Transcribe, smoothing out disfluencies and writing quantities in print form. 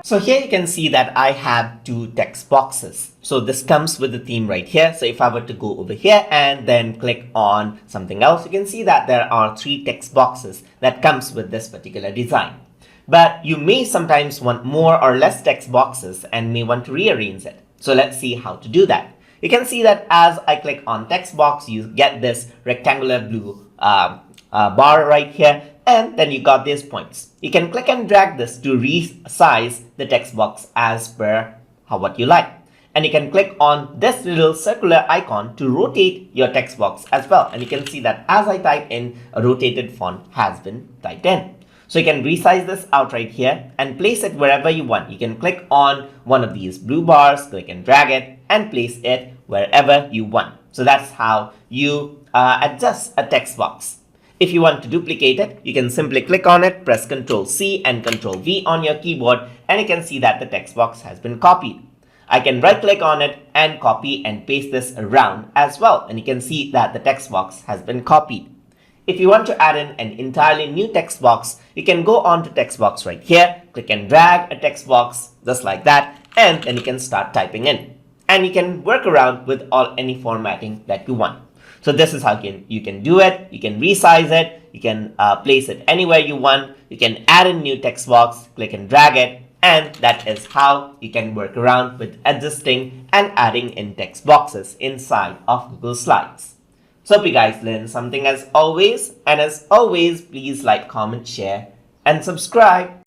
So here you can see that I have two text boxes. So this comes with the theme right here. So if I were to go over here and then click on something else, you can see that there are three text boxes that comes with this particular design. But you may sometimes want more or less text boxes and may want to rearrange it. So let's see how to do that. You can see that as I click on text box, you get this rectangular blue bar right here, and then you got these points. You can click and drag this to resize the text box as per what you like. And you can click on this little circular icon to rotate your text box as well. And you can see that as I type in, a rotated font has been typed in. So you can resize this out right here and place it wherever you want. You can click on one of these blue bars, click and drag it, and place it wherever you want. So that's how you adjust a text box. If you want to duplicate it, you can simply click on it, press Ctrl C and Ctrl V on your keyboard, and you can see that the text box has been copied. I can right click on it and copy and paste this around as well, and you can see that the text box has been copied. If you want to add in an entirely new text box, you can go on to text box right here, click and drag a text box just like that, and then you can start typing in. And you can work around with any formatting that you want. So this is how you can do it. You can resize it. You can place it anywhere you want. You can add a new text box, click and drag it. And that is how you can work around with adjusting and adding in text boxes inside of Google Slides. So hope you guys learned something as always. And as always, please like, comment, share, and subscribe.